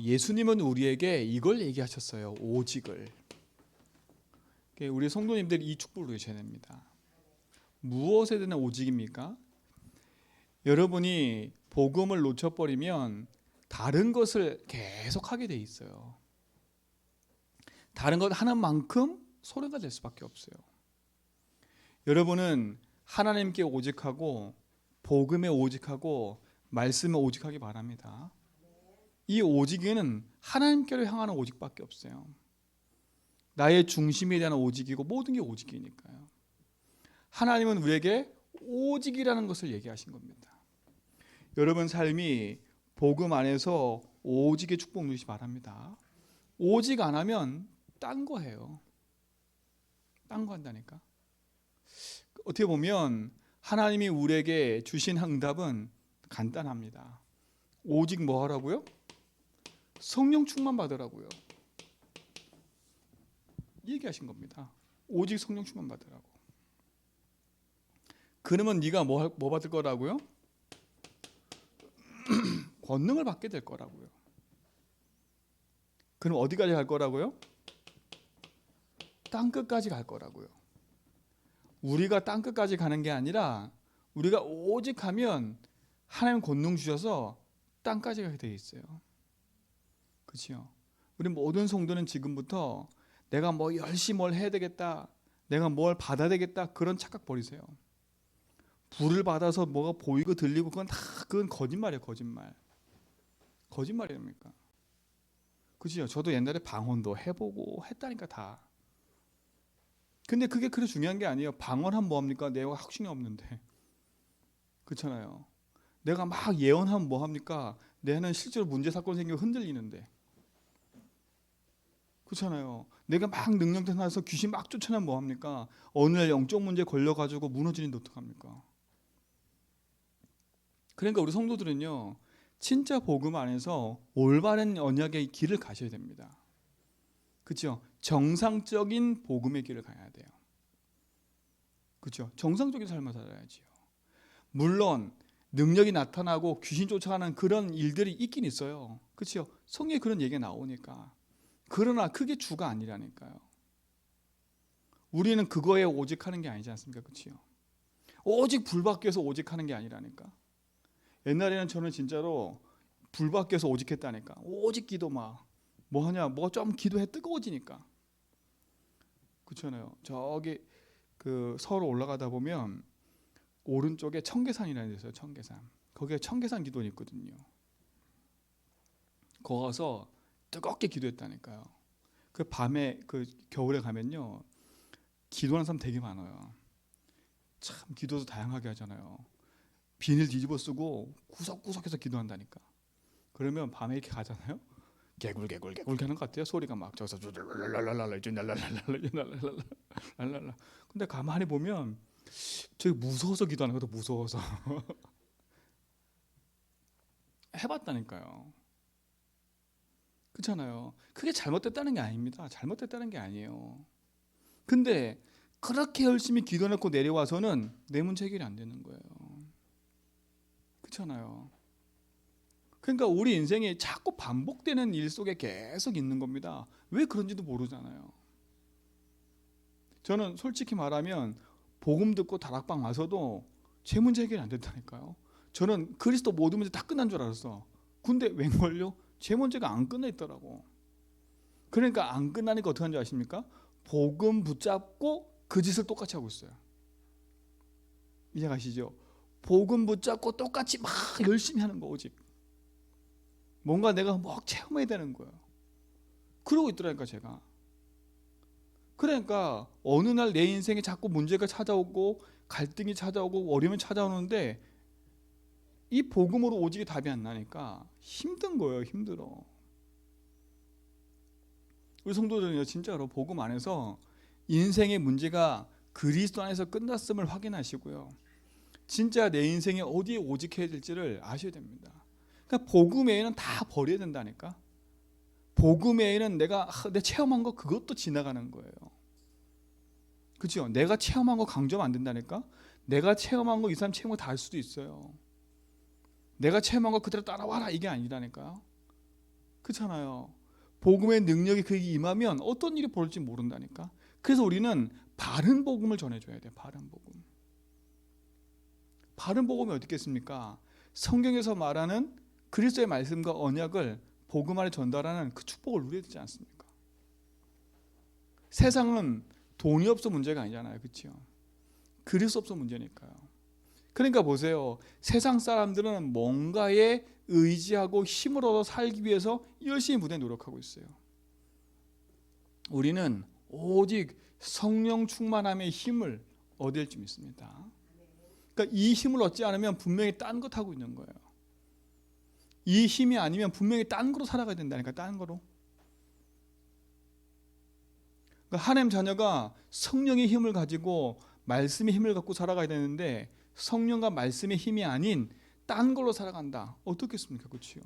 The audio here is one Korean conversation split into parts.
예수님은 우리에게 이걸 얘기하셨어요. 오직을. 우리 성도님들이 이 축복을 누리셔야 됩니다. 무엇에 대한 오직입니까? 여러분이 복음을 놓쳐버리면 다른 것을 계속 하게 돼 있어요. 다른 것 하는 만큼 소리가 될 수밖에 없어요. 여러분은 하나님께 오직하고 복음에 오직하고 말씀에 오직하기 바랍니다. 이 오직은 하나님께로 향하는 오직밖에 없어요. 나의 중심에 대한 오직이고 모든 게 오직이니까요. 하나님은 우리에게 오직이라는 것을 얘기하신 겁니다. 여러분 삶이 복음 안에서 오직의 축복 누리시기 바랍니다. 오직 안 하면 딴 거 해요. 딴 거 한다니까. 어떻게 보면 하나님이 우리에게 주신 응답은 간단합니다. 오직 뭐 하라고요? 성령 충만 받으라고요. 얘기하신 겁니다. 오직 성령 충만 받으라고. 그러면 네가 뭐 받을 거라고요? 권능을 받게 될 거라고요. 그럼 어디까지 갈 거라고요? 땅끝까지 갈 거라고요. 우리가 땅끝까지 가는 게 아니라 우리가 오직 하면 하나님 권능 주셔서 땅까지 가게 돼 있어요. 그렇죠? 우리 모든 성도는 지금부터 내가 뭐 열심히 뭘 해야 되겠다, 내가 뭘 받아야 되겠다, 그런 착각 버리세요. 불을 받아서 뭐가 보이고 들리고 그건 거짓말이에요. 거짓말입니까? 그죠? 저도 옛날에 방언도 해보고 했다니까 다. 근데 그게 그렇게 중요한 게 아니에요. 방언하면 뭐합니까? 내가 확신이 없는데. 그렇잖아요. 내가 막 예언하면 뭐합니까? 내는 실제로 문제 사건 생기고 흔들리는데. 그렇잖아요. 내가 막 능력대 나서 귀신 막 쫓아내면 뭐합니까? 어느 날 영적 문제 걸려가지고 무너지는데 어떡합니까? 그러니까 우리 성도들은요, 진짜 복음 안에서 올바른 언약의 길을 가셔야 됩니다. 그렇죠? 정상적인 복음의 길을 가야 돼요. 그렇죠? 정상적인 삶을 살아야지요. 물론 능력이 나타나고 귀신 쫓아가는 그런 일들이 있긴 있어요. 그렇죠? 성경에 그런 얘기가 나오니까. 그러나 그게 주가 아니라니까요. 우리는 그거에 오직하는 게 아니지 않습니까? 그렇죠? 오직 불 밖에서 오직하는 게 아니라니까. 옛날에는 저는 진짜로 불 밖에서 오직했다니까. 오직 기도 뭐 하냐, 뭐 좀 기도해 뜨거워지니까. 그렇잖아요. 저기 그 서울 올라가다 보면 오른쪽에 청계산이라는 데 있어요. 청계산. 거기에 청계산 기도원이 있거든요. 거기 가서 뜨겁게 기도했다니까요. 그 밤에 그 겨울에 가면요, 기도하는 사람 되게 많아요. 참 기도도 다양하게 하잖아요. 비닐 뒤집어 쓰고 구석구석해서 기도한다니까. 그러면 밤에 이렇게 가잖아요. 개굴 하는 것 같아요. 소리가 막 저기서 랄랄랄라. 근데 가만히 보면 저기 무서워서 기도하는 것도 무서워서 해봤다니까요. 그렇잖아요. 그게 잘못됐다는 게 아닙니다. 잘못됐다는 게 아니에요. 근데 그렇게 열심히 기도해놓고 내려와서는 내 문제 해결이 안 되는 거예요. 그렇잖아요. 그러니까 우리 인생이 자꾸 반복되는 일 속에 계속 있는 겁니다. 왜 그런지도 모르잖아요. 저는 솔직히 말하면 복음 듣고 다락방 와서도 제 문제 해결이 안 된다니까요. 저는 그리스도 모든 문제 다 끝난 줄 알았어. 근데 웬걸요? 제 문제가 안 끝나 있더라고. 그러니까 안 끝나니까 어떻게 하는지 아십니까? 복음 붙잡고 그 짓을 똑같이 하고 있어요. 이해가시죠? 복음 붙잡고 똑같이 막 열심히 하는 거. 오직 뭔가 내가 막 체험해야 되는 거예요. 그러고 있더라니까 제가. 그러니까 어느 날 내 인생에 자꾸 문제가 찾아오고 갈등이 찾아오고 어려움이 찾아오는데 이 복음으로 오직이 답이 안 나니까 힘든 거예요. 힘들어. 우리 성도들은요, 진짜로 복음 안에서 인생의 문제가 그리스도 안에서 끝났음을 확인하시고요, 진짜 내 인생에 어디에 오직해야 될지를 아셔야 됩니다. 그러니까 복음 외에는 다 버려야 된다니까. 복음 외에는 내가 체험한 거 그것도 지나가는 거예요. 그렇죠? 내가 체험한 거 강조하면 안 된다니까. 내가 체험한 거 이 사람 체험한 거 다 할 수도 있어요. 내가 체험한 거 그대로 따라와라 이게 아니라니까요. 그렇잖아요. 복음의 능력이 그에게 임하면 어떤 일이 벌어질지 모른다니까. 그래서 우리는 바른 복음을 전해줘야 돼요. 바른 복음. 바른 복음이 어떻겠습니까? 성경에서 말하는 그리스도의 말씀과 언약을 복음 안에 전달하는 그 축복을 누려야 되지 않습니까? 세상은 돈이 없어 문제가 아니잖아요. 그렇죠? 그리스도 없어 문제니까요. 그러니까 보세요. 세상 사람들은 뭔가에 의지하고 힘을 얻어 살기 위해서 열심히 무대에 노력하고 있어요. 우리는 오직 성령 충만함의 힘을 얻을 줄 믿습니다. 그러니까 이 힘을 얻지 않으면 분명히 딴 것 하고 있는 거예요. 이 힘이 아니면 분명히 딴 거로 살아가야 된다니까. 딴 거로. 그러니까 하나님 자녀가 성령의 힘을 가지고 말씀의 힘을 갖고 살아가야 되는데 성령과 말씀의 힘이 아닌 딴 걸로 살아간다. 어떻겠습니까? 그렇죠?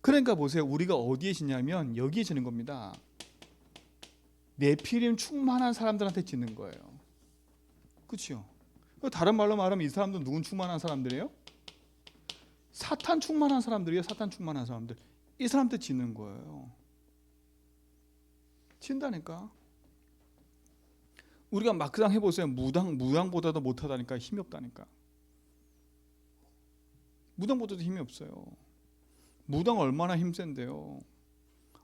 그러니까 보세요. 우리가 어디에 지냐면 여기에 지는 겁니다. 네피림 충만한 사람들한테 지는 거예요. 그렇죠? 다른 말로 말하면 이 사람들은 누군 충만한 사람들이에요? 사탄 충만한 사람들이에요. 사탄 충만한 사람들. 이 사람한테 지는 거예요. 친다니까. 우리가 막상 해보세요. 무당보다도 못하다니까. 힘이 없다니까. 무당보다도 힘이 없어요. 무당 얼마나 힘센데요.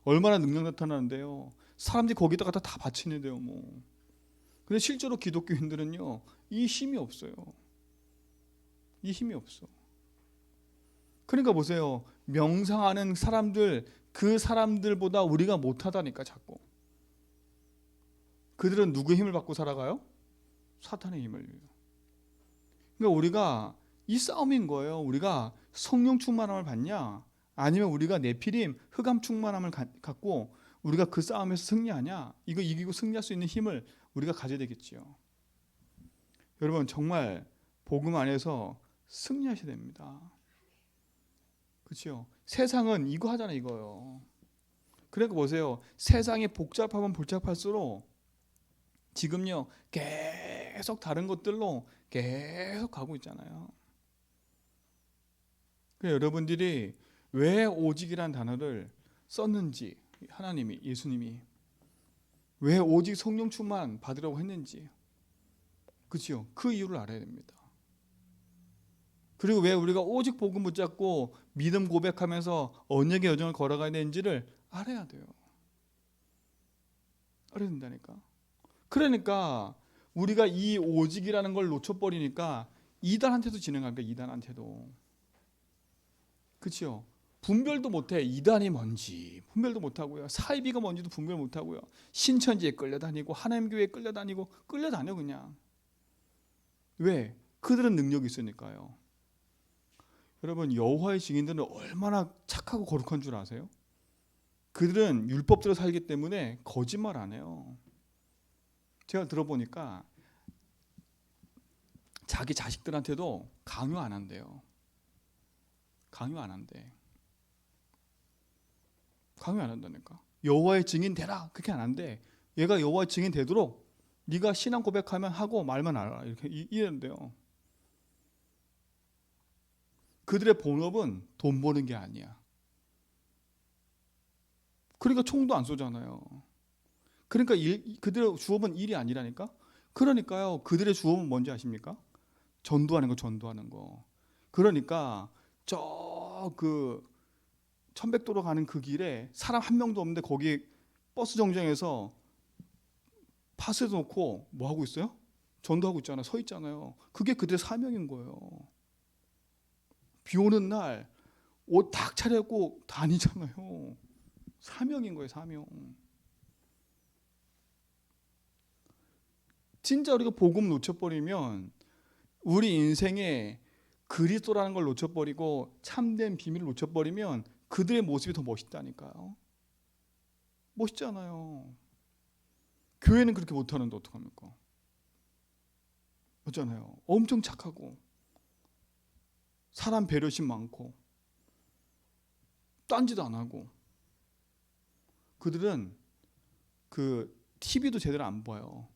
얼마나 능력 나타나는데요. 사람들이 거기다가 다 바치는데요. 뭐. 근데 실제로 기독교인들은요. 이 힘이 없어요. 이 힘이 없어. 그러니까 보세요. 명상하는 사람들, 그 사람들보다 우리가 못하다니까 자꾸. 그들은 누구의 힘을 받고 살아가요? 사탄의 힘을. 그러니까 우리가 이 싸움인 거예요. 우리가 성령 충만함을 받냐? 아니면 우리가 네피림 흑암 충만함을 갖고 우리가 그 싸움에서 승리하냐? 이거 이기고 승리할 수 있는 힘을 우리가 가져야 되겠지요. 여러분 정말 복음 안에서 승리하셔야 됩니다. 그렇죠? 세상은 이거 하잖아요. 이거요. 그러니까 보세요. 세상이 복잡하면 복잡할수록 지금요 계속 다른 것들로 계속 가고 있잖아요. 그래서 여러분들이 왜 오직이란 단어를 썼는지, 하나님이, 예수님이 왜 오직 성령 충만 받으라고 했는지, 그렇죠? 그 이유를 알아야 됩니다. 그리고 왜 우리가 오직 복음 붙잡고 믿음 고백하면서 언약의 여정을 걸어가야 되는지를 알아야 돼요. 알아야 된다니까. 그러니까 우리가 이 오직이라는 걸 놓쳐버리니까 이단한테도 진행한 거야. 이단한테도. 그렇죠? 분별도 못해. 이단이 뭔지 분별도 못하고요. 사이비가 뭔지도 분별 못하고요. 신천지에 끌려다니고 하나님 교회에 끌려다녀 그냥. 왜? 그들은 능력이 있으니까요. 여러분 여호와의 증인들은 얼마나 착하고 거룩한 줄 아세요? 그들은 율법대로 살기 때문에 거짓말 안 해요. 제가 들어보니까 자기 자식들한테도 강요 안 한대요. 강요 안 한대. 강요 안 한다니까. 여호와의 증인 되라 그렇게 안 한대. 얘가 여호와의 증인 되도록 네가 신앙 고백하면 하고 말만 알아 이렇게 이랬는데요. 그들의 본업은 돈 버는 게 아니야. 그러니까 총도 안 쏘잖아요. 그러니까 그들의 주업은 일이 아니라니까. 그러니까요. 그들의 주업은 뭔지 아십니까? 전도하는 거, 전도하는 거. 그러니까 저 그 천백도로 가는 그 길에 사람 한 명도 없는데 거기 버스 정류장에서 파스 놓고 뭐 하고 있어요? 전도하고 있잖아요. 서 있잖아요. 그게 그들의 사명인 거예요. 비 오는 날 옷 탁 차려입고 다니잖아요. 사명인 거예요. 사명. 진짜 우리가 복음 놓쳐버리면 우리 인생에 그리스도라는 걸 놓쳐버리고 참된 비밀을 놓쳐버리면 그들의 모습이 더 멋있다니까요. 멋있잖아요. 교회는 그렇게 못하는데 어떡합니까? 맞잖아요. 엄청 착하고 사람 배려심 많고 딴짓도 안 하고 그들은 그 TV도 제대로 안 봐요.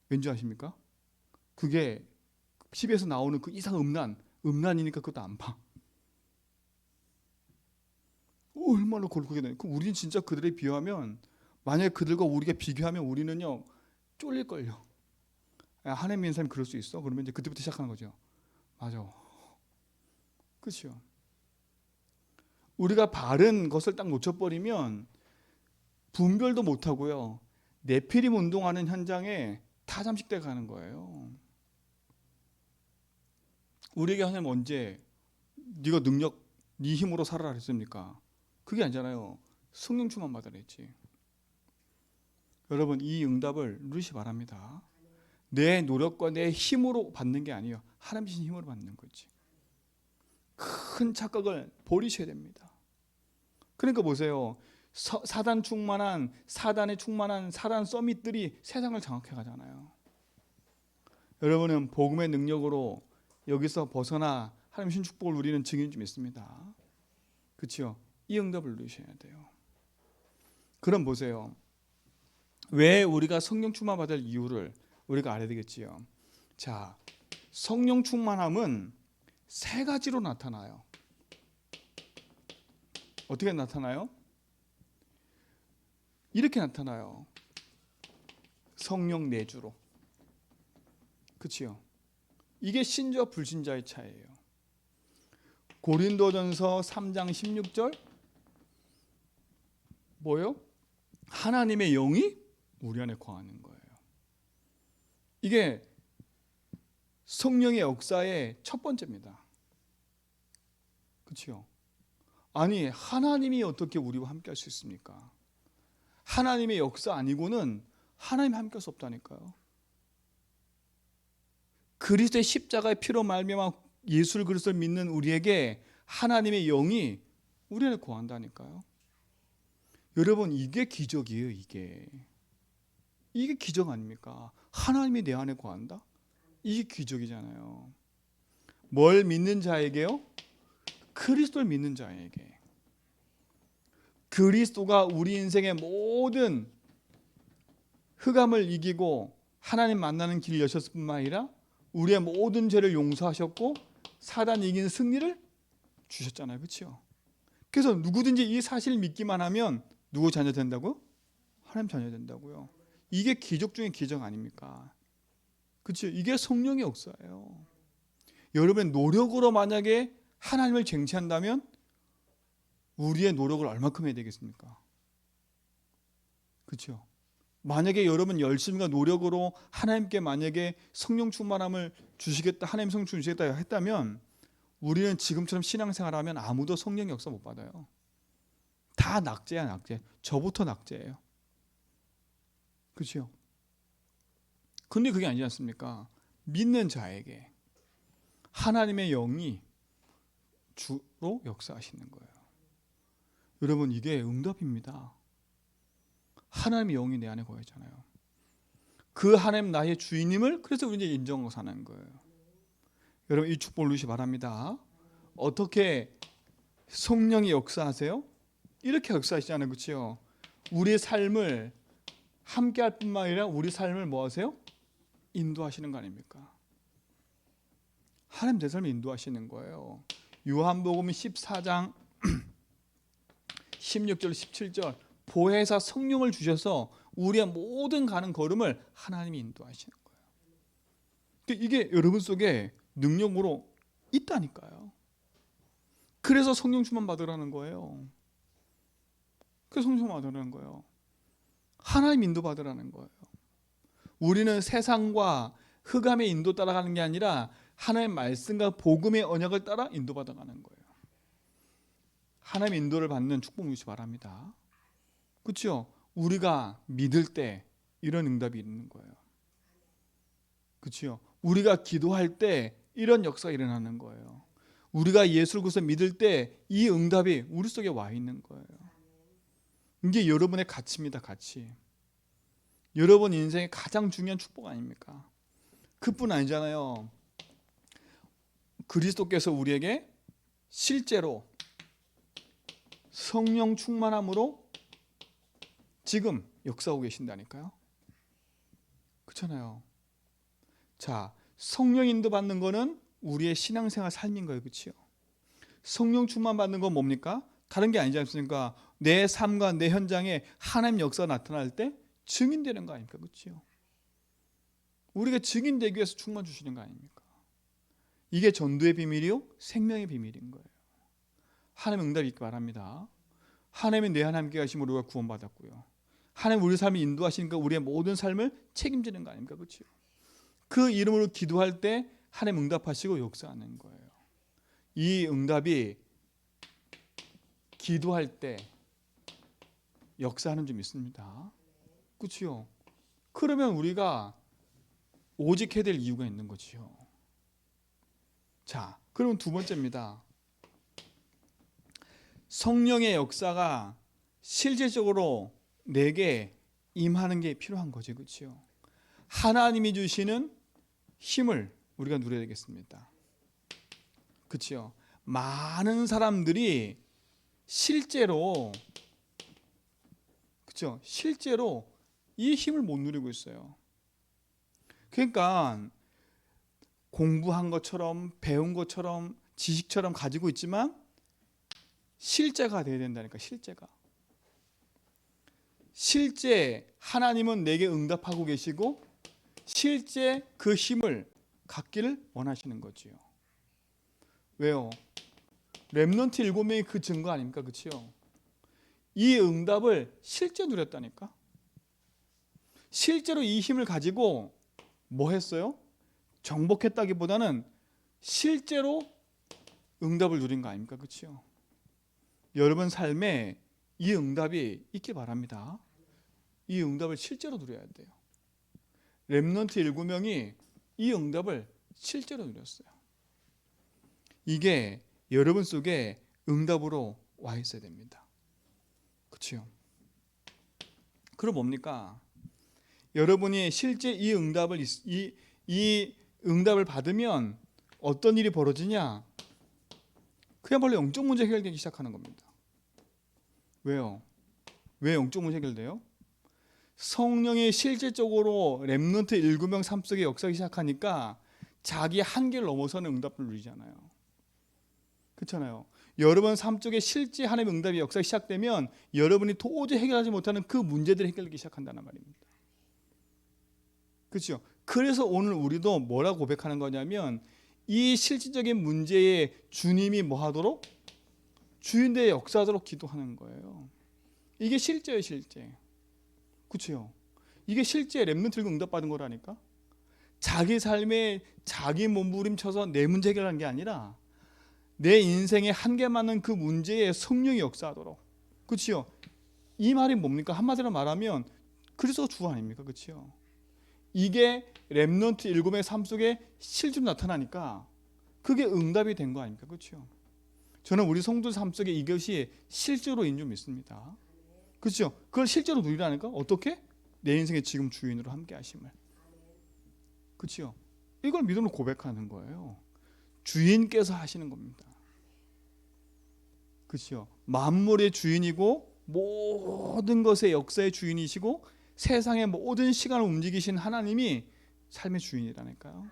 왠지 아십니까? 그게 TV에서 나오는 그 이상 음란이니까 그것도 안 봐. 얼마나 골고게 되는. 그럼 우리는 진짜 그들에 비하면, 만약에 그들과 우리가 비교하면 우리는요 쫄릴걸요. 하나님 믿는 사람이 그럴 수 있어? 그러면 이제 그때부터 시작하는 거죠. 맞아. 그렇죠. 우리가 바른 것을 딱 놓쳐버리면 분별도 못하고요. 네피림 운동하는 현장에 다 잠식돼 가는 거예요. 우리에게 하나님 언제 네가 능력, 네 힘으로 살아라 그랬습니까? 그게 아니잖아요. 성령 충만 받으라 했지. 여러분 이 응답을 누리시 바랍니다. 내 노력과 내 힘으로 받는 게 아니에요. 하나님 주신 힘으로 받는 거지. 큰 착각을 버리셔야 됩니다. 그러니까 보세요. 사단에 충만한 사단 서밋들이 세상을 장악해 가잖아요. 여러분은 복음의 능력으로 여기서 벗어나 하나님 신 축복을 누리는 증인이 좀 있습니다. 그렇죠? 이 응답을 누리셔야 돼요. 그럼 보세요. 왜 우리가 성령 충만 받을 이유를 우리가 알아야 되겠지요. 자, 성령 충만함은 세 가지로 나타나요. 어떻게 나타나요? 이렇게 나타나요. 성령 내주로. 그렇죠? 이게 신자와 불신자의 차이예요. 고린도전서 3장 16절 뭐요? 하나님의 영이 우리 안에 거하는 거예요. 이게 성령의 역사의 첫 번째입니다. 그렇죠? 아니 하나님이 어떻게 우리와 함께 할 수 있습니까? 하나님의 역사 아니고는 하나님 함께 할 수 없다니까요. 그리스도의 십자가의 피로 말미암아 예수 그리스도를 믿는 우리에게 하나님의 영이 우리 안에 거한다니까요. 여러분 이게 기적이에요. 이게 기적 아닙니까? 하나님이 내 안에 거한다? 이게 기적이잖아요. 뭘 믿는 자에게요? 그리스도를 믿는 자에게. 그리스도가 우리 인생의 모든 흑암을 이기고 하나님 만나는 길을 여셨을 뿐만 아니라 우리의 모든 죄를 용서하셨고 사단 이기는 승리를 주셨잖아요. 그렇죠? 그래서 누구든지 이 사실을 믿기만 하면 누구 자녀 된다고요? 하나님 자녀 된다고요. 이게 기적 중에 기적 아닙니까? 그렇죠? 이게 성령의 역사예요. 여러분의 노력으로 만약에 하나님을 쟁취한다면 우리의 노력을 얼마큼 해야 되겠습니까? 그렇죠? 만약에 여러분 열심과 노력으로 하나님께 만약에 성령 충만함을 주시겠다, 하나님 성령 주시겠다 했다면 우리는 지금처럼 신앙생활하면 아무도 성령의 역사 못 받아요. 다 낙제야, 낙제. 저부터 낙제예요. 그렇죠? 근데 그게 아니지 않습니까? 믿는 자에게 하나님의 영이 주로 역사하시는 거예요. 여러분 이게 응답입니다. 하나님의 영이 내 안에 거하잖아요. 그 하나님 나의 주인님을 그래서 우리 이제 인정하고 사는 거예요. 여러분 이 축복을 누리시 바랍니다. 어떻게 성령이 역사하세요? 이렇게 역사하시잖아요. 그렇죠? 우리의 삶을 함께 할 뿐만 아니라 우리 삶을 뭐 하세요? 인도하시는 거 아닙니까? 하나님 내 삶을 인도하시는 거예요. 요한복음 14장 16절 17절 보혜사 성령을 주셔서 우리의 모든 가는 걸음을 하나님이 인도하시는 거예요. 이게 여러분 속에 능력으로 있다니까요. 그래서 성령 충만 받으라는 거예요. 그래서 성령 충만 받으라는 거예요. 하나님 인도 받으라는 거예요. 우리는 세상과 흑암의 인도 따라가는 게 아니라 하나님의 말씀과 복음의 언약을 따라 인도받아가는 거예요. 하나님의 인도를 받는 축복 누리시 바랍니다. 그렇죠? 우리가 믿을 때 이런 응답이 있는 거예요. 그렇죠? 우리가 기도할 때 이런 역사가 일어나는 거예요. 우리가 예수를 그리스도 믿을 때 이 응답이 우리 속에 와 있는 거예요. 이게 여러분의 가치입니다. 가치. 여러분 인생의 가장 중요한 축복 아닙니까? 그뿐 아니잖아요. 그리스도께서 우리에게 실제로 성령 충만함으로 지금 역사하고 계신다니까요. 그렇잖아요. 자, 성령 인도 받는 거는 우리의 신앙생활 삶인 거예요. 그렇죠? 성령 충만 받는 건 뭡니까? 다른 게 아니지 않습니까? 내 삶과 내 현장에 하나님 역사가 나타날 때 증인되는 거 아닙니까? 그렇죠? 우리가 증인되기 위해서 충만 주시는 거 아닙니까? 이게 전도의 비밀이요, 생명의 비밀인 거예요. 하나님 응답이 있기 바랍니다. 하나님이 내 하나님 함께 하심으로 우리가 구원받았고요. 하나님 우리 삶을 인도하시니까 우리의 모든 삶을 책임지는 거 아닙니까? 그렇죠? 그 이름으로 기도할 때 하나님 응답하시고 역사하는 거예요. 이 응답이 기도할 때 역사하는 점 있습니다. 그렇죠? 그러면 우리가 오직 해야 될 이유가 있는 거지요. 자, 그러면 두 번째입니다. 성령의 역사가 실제적으로 내게 임하는 게 필요한 거죠. 그렇죠? 하나님이 주시는 힘을 우리가 누려야 되겠습니다. 그렇죠? 많은 사람들이 실제로 그렇죠? 실제로 이 힘을 못 누리고 있어요. 그러니까 공부한 것처럼 배운 것처럼 지식처럼 가지고 있지만 실제가 돼야 된다니까. 실제 하나님은 내게 응답하고 계시고 실제 그 힘을 갖기를 원하시는 거지요. 왜요? 렘넌트 7명이 그 증거 아닙니까? 그렇죠? 이 응답을 실제 누렸다니까. 실제로 이 힘을 가지고 뭐 했어요? 정복했다기보다는 실제로 응답을 누린 거 아닙니까? 그렇죠? 여러분 삶에 이 응답이 있길 바랍니다. 이 응답을 실제로 누려야 돼요. 렘넌트 7명이 이 응답을 실제로 누렸어요. 이게 여러분 속에 응답으로 와 있어야 됩니다. 그렇죠? 그럼 뭡니까? 여러분이 실제 이 응답을 받으면 어떤 일이 벌어지냐? 그야말로 영적 문제 해결되기 시작하는 겁니다. 왜요? 왜 영적 문제 해결돼요? 성령이 실질적으로 렘넌트 7명 삶 속에 역사하기 시작하니까 자기 한계를 넘어서는 응답을 누리잖아요. 그렇잖아요. 여러분 삶 속에 실제 하나님의 응답이 역사가 시작되면 여러분이 도저히 해결하지 못하는 그 문제들이 해결되기 시작한다는 말입니다. 그렇죠? 그래서 오늘 우리도 뭐라고 고백하는 거냐면 이 실질적인 문제에 주님이 뭐 하도록? 주인되어 역사하도록 기도하는 거예요. 이게 실제예요, 실제. 그렇죠? 이게 실제 렘넌트가 응답받은 거라니까. 자기 삶에 자기 몸부림쳐서 내 문제 해결하는 게 아니라 내 인생에 한계 맞는 그 문제에 성령이 역사하도록. 그렇죠? 이 말이 뭡니까? 한마디로 말하면 그리스도 주 아닙니까? 그렇죠? 이게 렘넌트 7명의 삶 속에 실제로 나타나니까 그게 응답이 된 거 아닙니까? 그렇죠? 저는 우리 성도 삶 속에 이것이 실제로인 줄 믿습니다. 그렇죠? 그걸 실제로 누리라니까? 어떻게? 내 인생의 지금 주인으로 함께 하심을. 그렇죠? 이걸 믿음으로 고백하는 거예요. 주인께서 하시는 겁니다. 그렇죠? 만물의 주인이고 모든 것의 역사의 주인이시고 세상의 모든 시간을 움직이신 하나님이 삶의 주인이라니까요.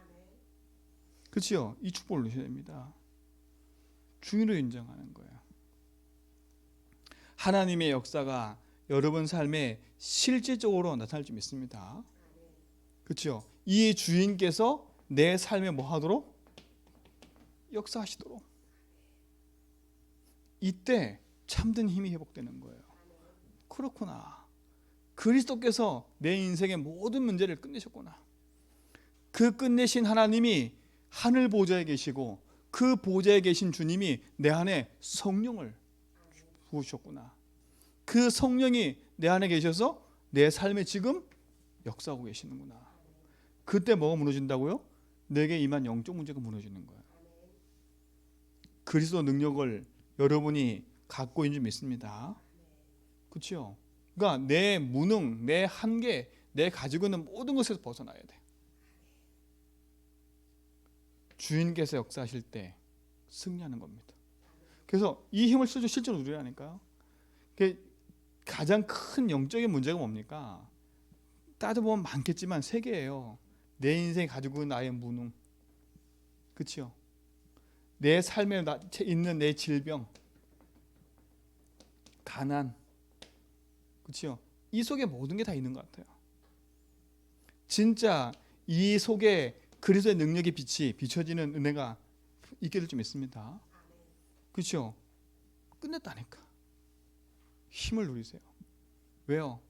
그렇죠? 이 축복을 누셔야 됩니다. 주인으로 인정하는 거예요. 하나님의 역사가 여러분 삶에 실질적으로 나타날 줄 믿습니다. 그렇죠? 이 주인께서 내 삶에 뭐 하도록? 역사하시도록. 이때 참된 힘이 회복되는 거예요. 그렇구나. 그리스도께서 내 인생의 모든 문제를 끝내셨구나. 그 끝내신 하나님이 하늘 보좌에 계시고 그 보좌에 계신 주님이 내 안에 성령을 부으셨구나. 그 성령이 내 안에 계셔서 내 삶에 지금 역사하고 계시는구나. 그때 뭐가 무너진다고요? 내게 임한 영적 문제가 무너지는 거예요. 그리스도 능력을 여러분이 갖고 있는 줄 믿습니다. 그렇죠? 그러니까 내 무능, 내 한계, 내 가지고 있는 모든 것에서 벗어나야 돼. 주인께서 역사하실 때 승리하는 겁니다. 그래서 이 힘을 실제로 누리라니까요. 가장 큰 영적인 문제가 뭡니까? 따져보면 많겠지만 세 개예요. 내 인생에 가지고 있는 나의 무능, 그렇죠? 내 삶에 있는 내 질병, 가난, 그렇죠? 이 속에 모든 게 다 있는 것 같아요. 진짜 이 속에 그리스도의 능력의 빛이 비춰지는 은혜가 있게 될 좀 있습니다. 그렇죠? 끝냈다니까. 힘을 누리세요. 왜요?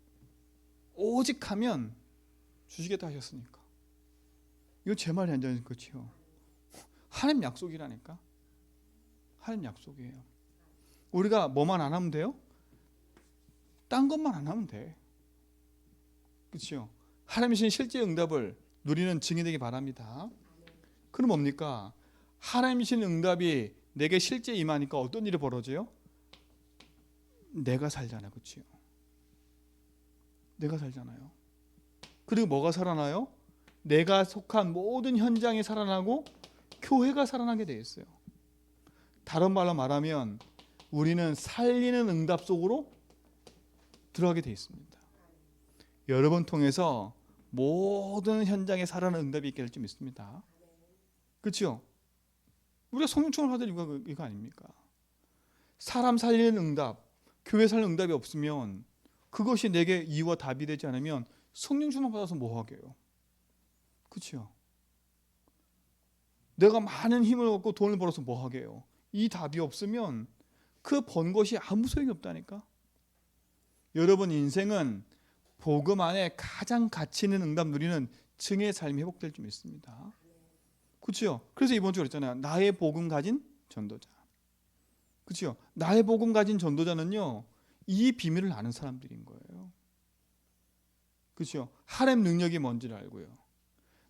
오직 하면 주시겠다 하셨으니까. 이거 제 말이 아니잖아요. 그렇죠? 하나님 약속이라니까. 하나님 약속이에요. 우리가 뭐만 안 하면 돼요? 딴 것만 안 하면 돼. 그렇죠? 하나님이 주신 실제 응답을 누리는 증인이 되기 바랍니다. 그럼 뭡니까? 하나님이 주신 응답이 내게 실제 임하니까 어떤 일이 벌어져요? 내가 살잖아요. 그렇죠? 내가 살잖아요. 그리고 뭐가 살아나요? 내가 속한 모든 현장이 살아나고 교회가 살아나게 되어 있어요. 다른 말로 말하면 우리는 살리는 응답 속으로 들어가게 되어 있습니다. 여러분 통해서 모든 현장에 살아나는 응답이 있게 될 줄 믿습니다. 그렇죠? 우리가 성령충을 받을 이유가 이거 아닙니까? 사람 살리는 응답, 교회 살리는 응답이 없으면, 그것이 내게 이유와 답이 되지 않으면 성령충만 받아서 뭐 하게요? 그렇죠? 내가 많은 힘을 얻고 돈을 벌어서 뭐 하게요? 이 답이 없으면 그 번 것이 아무 소용이 없다니까. 여러분 인생은 복음 안에 가장 가치 있는 응답 누리는 증의 삶이 회복될 줄 믿습니다. 그렇죠? 그래서 이번 주에 그랬잖아요. 나의 복음 가진 전도자. 그렇죠? 나의 복음 가진 전도자는요, 이 비밀을 아는 사람들인 거예요. 그렇죠? 하나님 능력이 뭔지를 알고요.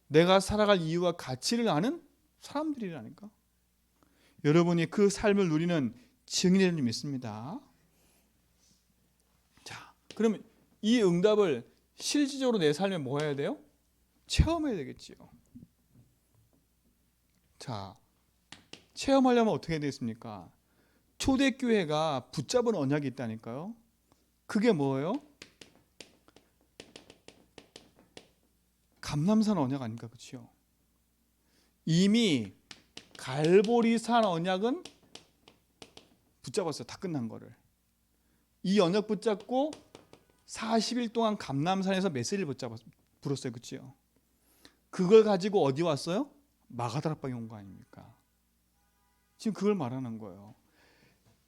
내가 살아갈 이유와 가치를 아는 사람들이라니까. 여러분이 그 삶을 누리는 증인이 되는 줄 믿습니다. 자, 그럼 이 응답을 실질적으로 내 삶에 뭐 해야 돼요? 체험해야 되겠지요. 자, 체험하려면 어떻게 해야 되겠습니까? 초대교회가 붙잡은 언약이 있다니까요. 그게 뭐예요? 감람산 언약 아닙니까? 그렇죠? 이미 갈보리산 언약은 붙잡았어요. 다 끝난 거를. 이 언약 붙잡고 40일 동안 감람산에서 메시지를 불었어요. 그렇죠? 그걸 가지고 어디 왔어요? 마가다락방에 온 거 아닙니까? 지금 그걸 말하는 거예요.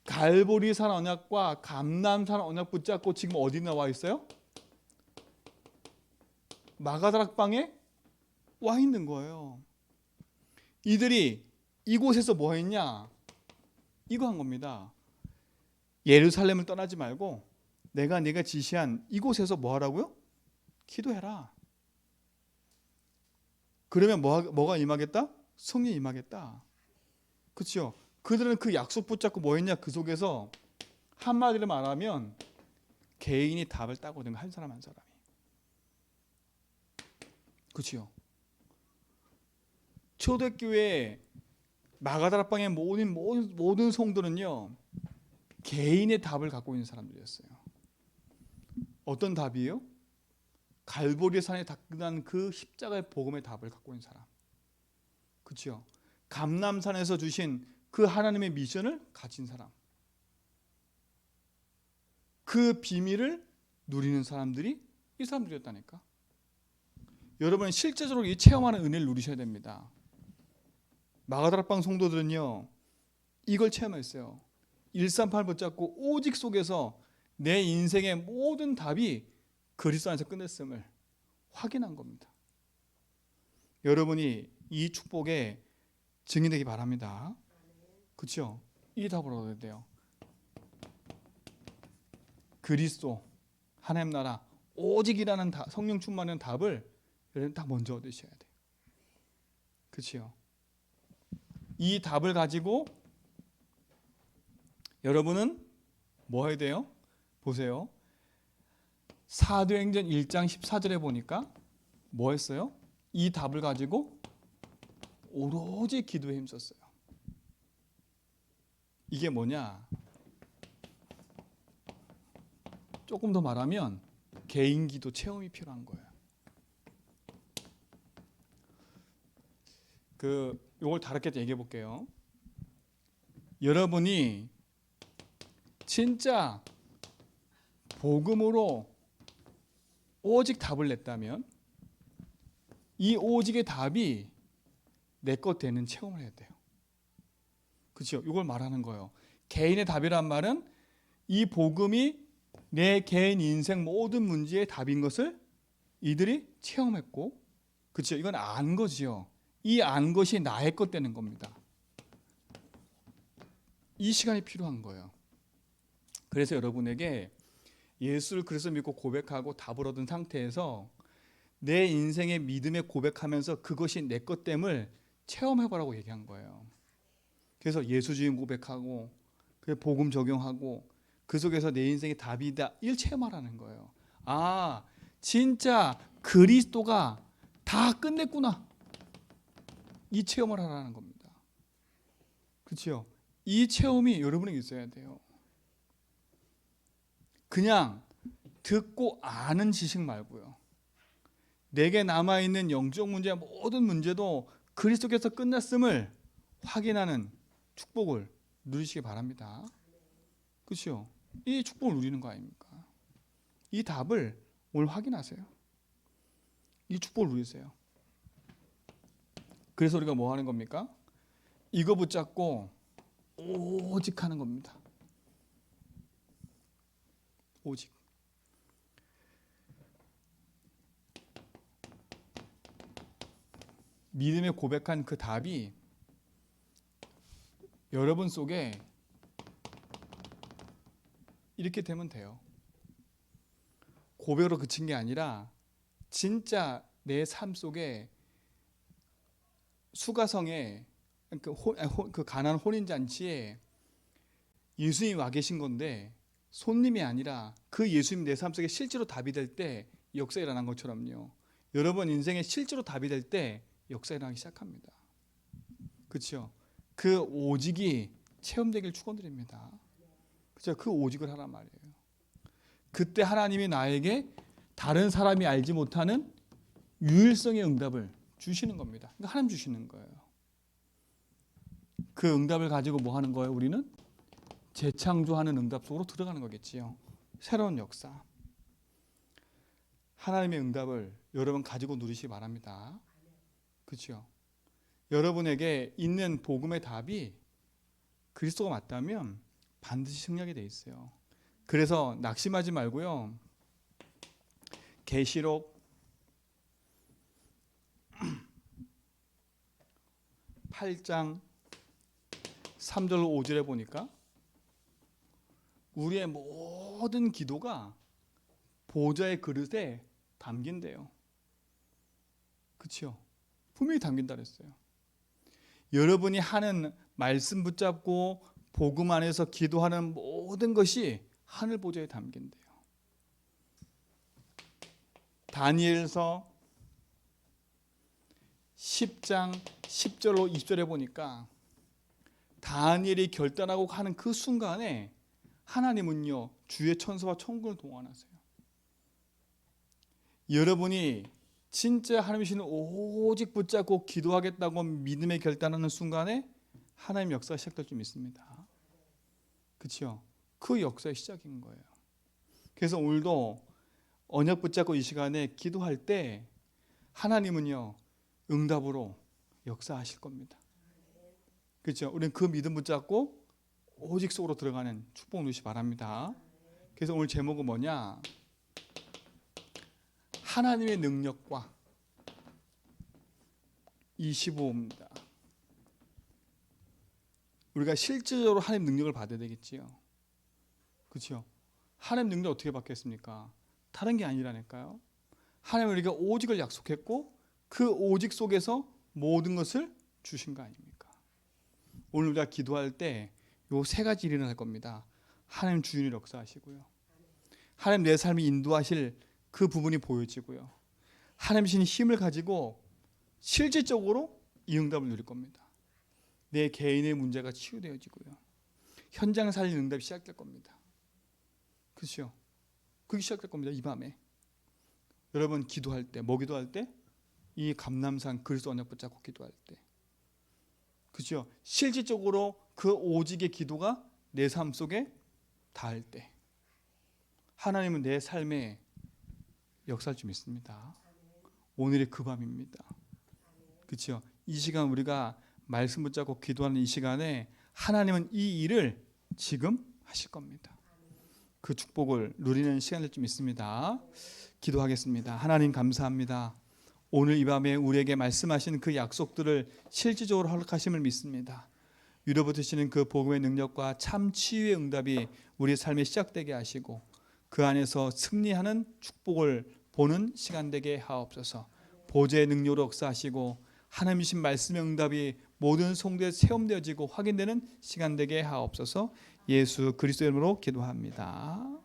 갈보리산 언약과 감람산 언약 붙잡고 지금 어디 나와 있어요? 마가다락방에 와 있는 거예요. 이들이 이곳에서 뭐 했냐? 이거 한 겁니다. 예루살렘을 떠나지 말고 내가 지시한 이곳에서 뭐 하라고요? 기도해라. 그러면 뭐가 임하겠다? 성령이 임하겠다. 그렇죠? 그들은 그 약속 붙잡고 뭐 했냐? 그 속에서 한마디로 말하면 개인이 답을 따거든요. 한 사람 한 사람이. 그렇죠? 초대교회 마가다락방의 모든 성도는요, 개인의 답을 갖고 있는 사람들이었어요. 어떤 답이에요? 갈보리 산에 닦는 그 십자가의 복음의 답을 갖고 있는 사람. 그렇죠? 감람산에서 주신 그 하나님의 미션을 가진 사람. 그 비밀을 누리는 사람들이 이 사람들이었다니까. 여러분은 실제적으로 이 체험하는 은혜를 누리셔야 됩니다. 마가다락방 성도들은요, 이걸 체험했어요. 138 붙잡고 오직 속에서 내 인생의 모든 답이 그리스도 안에서 끝냈음을 확인한 겁니다. 여러분이 이 축복에 증인되기 바랍니다. 그렇죠? 이 답을 얻어야 돼요. 그리스도, 하나님 나라, 오직이라는 성령 충만한 답을 여러분 다 먼저 얻으셔야 돼요. 그렇죠? 이 답을 가지고 여러분은 뭐 해야 돼요? 보세요. 사도행전 1장 14절에 보니까 뭐 했어요? 이 답을 가지고 오로지 기도에 힘썼어요. 이게 뭐냐? 조금 더 말하면 개인 기도 체험이 필요한 거예요. 요걸 다르게 얘기해 볼게요. 여러분이 진짜 복음으로 오직 답을 냈다면 이 오직의 답이 내 것 되는 체험을 해야 돼요. 그렇죠? 이걸 말하는 거예요. 개인의 답이란 말은 이 복음이 내 개인 인생 모든 문제의 답인 것을 이들이 체험했고, 그렇죠? 이건 안 거지요. 이 안 것이 나의 것 되는 겁니다. 이 시간이 필요한 거예요. 그래서 여러분에게 예수를 그래서 믿고 고백하고 답을 얻은 상태에서 내 인생의 믿음에 고백하면서 그것이 내 것 됨을 체험해보라고 얘기한 거예요. 그래서 예수 주임 고백하고 그 복음 적용하고 그 속에서 내 인생의 답이다, 이걸 체험하라는 거예요. 아, 진짜 그리스도가 다 끝냈구나, 이 체험을 하라는 겁니다. 그렇죠? 이 체험이 여러분에게 있어야 돼요. 그냥 듣고 아는 지식 말고요. 내게 남아있는 영적 문제, 모든 문제도 그리스도께서 끝났음을 확인하는 축복을 누리시기 바랍니다. 그렇죠? 이 축복을 누리는 거 아닙니까? 이 답을 오늘 확인하세요. 이 축복을 누리세요. 그래서 우리가 뭐 하는 겁니까? 이거 붙잡고 오직 하는 겁니다. 오직. 믿음에 고백한 그 답이 여러분 속에 이렇게 되면 돼요. 고백으로 그친 게 아니라 진짜 내 삶 속에 수가성에 그 가난 혼인잔치에 예수님이 와 계신 건데 손님이 아니라 그 예수님 내 삶 속에 실제로 답이 될 때 역사가 일어난 것처럼요. 여러분 인생에 실제로 답이 될 때 역사가 일어나기 시작합니다. 그렇죠? 그 오직이 체험되길 축원드립니다. 그렇죠? 그 오직을 하란 말이에요. 그때 하나님이 나에게 다른 사람이 알지 못하는 유일성의 응답을 주시는 겁니다. 그러니까 하나님 주시는 거예요. 그 응답을 가지고 뭐 하는 거예요? 우리는 재창조하는 응답 속으로 들어가는 거겠지요. 새로운 역사. 하나님의 응답을 여러분 가지고 누리시기 바랍니다. 그렇죠? 여러분에게 있는 복음의 답이 그리스도가 맞다면 반드시 승리하게 돼 있어요. 그래서 낙심하지 말고요. 계시록 8장 3절 5절에 보니까 우리의 모든 기도가 보좌의 그릇에 담긴대요. 그렇죠? 분명히 담긴다 그랬어요. 여러분이 하는 말씀 붙잡고 복음 안에서 기도하는 모든 것이 하늘 보좌에 담긴대요. 다니엘서 10장 10절로 20절에 보니까 다니엘이 결단하고 하는 그 순간에 하나님은요 주의 천사와 천군을 동원하세요. 여러분이 진짜 하나님이시는 오직 붙잡고 기도하겠다고 믿음의 결단하는 순간에 하나님 역사가 시작될 줄 믿습니다. 그렇죠? 그 역사의 시작인 거예요. 그래서 오늘도 언약 붙잡고 이 시간에 기도할 때 하나님은요 응답으로 역사하실 겁니다. 그렇죠? 우리는 그 믿음 붙잡고 오직 속으로 들어가는 축복 누리시 바랍니다. 그래서 오늘 제목은 뭐냐? 하나님의 능력과 25입니다. 우리가 실질적으로 하나님 능력을 받아야 되겠지요. 그렇죠? 하나님 능력 어떻게 받겠습니까? 다른 게 아니라니까요. 하나님 우리가 오직을 약속했고 그 오직 속에서 모든 것을 주신 거 아닙니까? 오늘 우리가 기도할 때 요 세 가지 일을 할 겁니다. 하나님 주인이 역사하시고요. 하나님 내 삶이 인도하실 그 부분이 보여지고요. 하나님이신 힘을 가지고 실질적으로 이 응답을 누릴 겁니다. 내 개인의 문제가 치유되어지고요. 현장 살린 응답이 시작될 겁니다. 그렇죠? 그게 시작될 겁니다. 이 밤에. 여러분 기도할 때, 뭐 기도할 때? 이 감람산 그리스도 언약 붙잡고 기도할 때. 그렇죠? 실질적으로 그 오직의 기도가 내 삶 속에 닿을 때. 하나님은 내 삶에 역사를 좀 있습니다. 오늘의 그 밤입니다. 그렇죠? 이 시간 우리가 말씀 붙잡고 기도하는 이 시간에 하나님은 이 일을 지금 하실 겁니다. 그 축복을 누리는 시간이 좀 있습니다. 기도하겠습니다. 하나님 감사합니다. 오늘 이 밤에 우리에게 말씀하신 그 약속들을 실질적으로 허락하심을 믿습니다. 위로부으시는 그 복음의 능력과 참 치유의 응답이 우리 삶에 시작되게 하시고 그 안에서 승리하는 축복을 보는 시간 되게 하옵소서. 보좌의 능력으로 역사하시고 하나님이신 말씀의 응답이 모든 성도에 체험되어지고 확인되는 시간 되게 하옵소서. 예수 그리스도의 이름으로 기도합니다.